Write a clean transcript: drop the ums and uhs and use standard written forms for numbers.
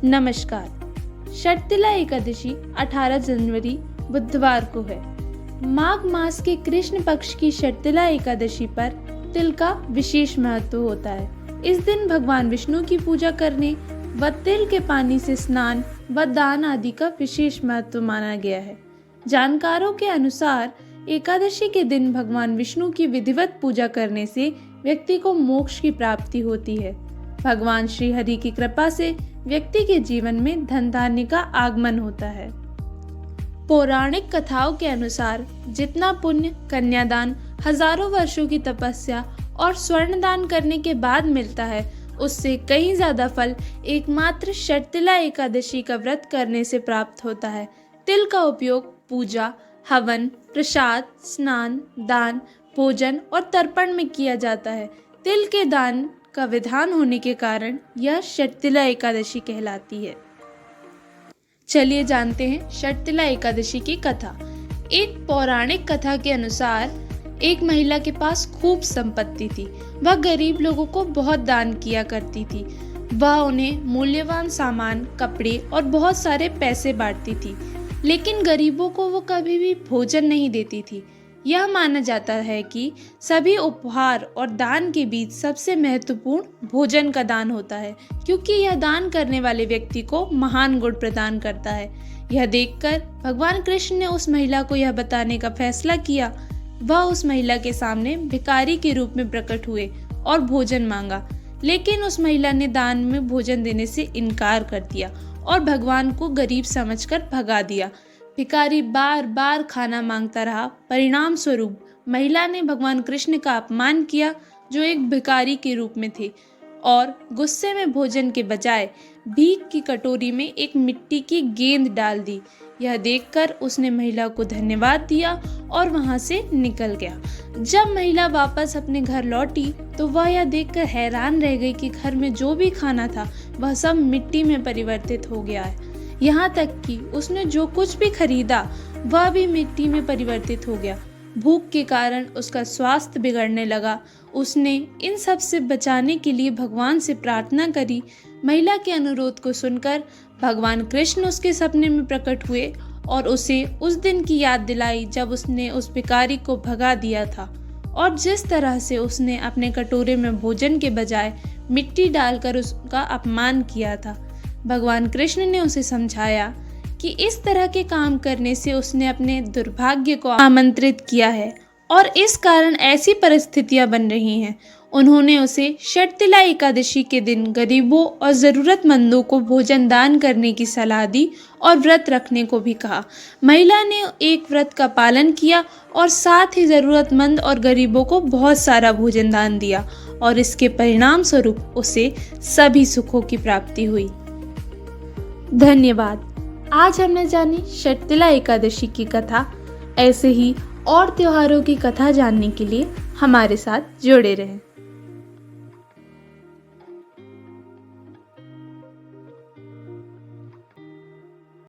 नमस्कार। षटतिला एकादशी 18 जनवरी बुधवार को है। माघ मास के कृष्ण पक्ष की षटतिला एकादशी पर तिल का विशेष महत्व होता है। इस दिन भगवान विष्णु की पूजा करने व तिल के पानी से स्नान व दान आदि का विशेष महत्व माना गया है। जानकारों के अनुसार एकादशी के दिन भगवान विष्णु की विधिवत पूजा करने से व्यक्ति को मोक्ष की प्राप्ति होती है। भगवान श्री हरि की कृपा से व्यक्ति के जीवन में धन धान्य का आगमन होता है। पौराणिक कथाओं के अनुसार जितना पुण्य कन्यादान, हजारों वर्षों की तपस्या और स्वर्ण दान करने के बाद मिलता है, उससे कहीं ज्यादा फल एकमात्र षटतिला एकादशी का व्रत करने से प्राप्त होता है। तिल का उपयोग पूजा, हवन, प्रसाद, स्नान, दान, भोजन और तर्पण में किया जाता है। तिल के दान का विधान होने के कारण यह षटतिला एकादशी कहलाती है। चलिए जानते हैं षटतिला एकादशी की कथा। एक पौराणिक कथा के अनुसार एक महिला के पास खूब संपत्ति थी। वह गरीब लोगों को बहुत दान किया करती थी। वह उन्हें मूल्यवान सामान, कपड़े और बहुत सारे पैसे बांटती थी, लेकिन गरीबों को वो कभी भी भोजन नहीं देती थी। यह माना जाता है कि सभी उपहार और दान के बीच सबसे महत्वपूर्ण भोजन का दान होता है, क्योंकि यह दान करने वाले व्यक्ति को महान गुण प्रदान करता है। यह देखकर भगवान कृष्ण ने उस महिला को यह बताने का फैसला किया। वह उस महिला के सामने भिखारी के रूप में प्रकट हुए और भोजन मांगा, लेकिन उस महिला ने दान में भोजन देने से इनकार कर दिया और भगवान को गरीब समझकर भगा दिया। भिखारी बार बार खाना मांगता रहा। परिणाम स्वरूप महिला ने भगवान कृष्ण का अपमान किया, जो एक भिखारी के रूप में थे, और गुस्से में भोजन के बजाय भीख की कटोरी में एक मिट्टी की गेंद डाल दी। यह देखकर उसने महिला को धन्यवाद दिया और वहां से निकल गया। जब महिला वापस अपने घर लौटी तो वह यह देखकर हैरान रह गई कि घर में जो भी खाना था वह सब मिट्टी में परिवर्तित हो गया है। यहाँ तक कि उसने जो कुछ भी खरीदा वह भी मिट्टी में परिवर्तित हो गया। भूख के कारण उसका स्वास्थ्य बिगड़ने लगा। उसने इन सब से बचाने के लिए भगवान से प्रार्थना करी। महिला के अनुरोध को सुनकर भगवान कृष्ण उसके सपने में प्रकट हुए और उसे उस दिन की याद दिलाई जब उसने उस भिखारी को भगा दिया था, और जिस तरह से उसने अपने कटोरे में भोजन के बजाय मिट्टी डालकर उसका अपमान किया था। भगवान कृष्ण ने उसे समझाया कि इस तरह के काम करने से उसने अपने दुर्भाग्य को आमंत्रित किया है और इस कारण ऐसी परिस्थितियां बन रही हैं। उन्होंने उसे षटतिला एकादशी के दिन गरीबों और ज़रूरतमंदों को भोजन दान करने की सलाह दी और व्रत रखने को भी कहा। महिला ने एक व्रत का पालन किया और साथ ही ज़रूरतमंद और गरीबों को बहुत सारा भोजन दान दिया, और इसके परिणाम स्वरूप उसे सभी सुखों की प्राप्ति हुई। धन्यवाद। आज हमने जानी षटतिला एकादशी की कथा। ऐसे ही और त्योहारों की कथा जानने के लिए हमारे साथ जुड़े रहें।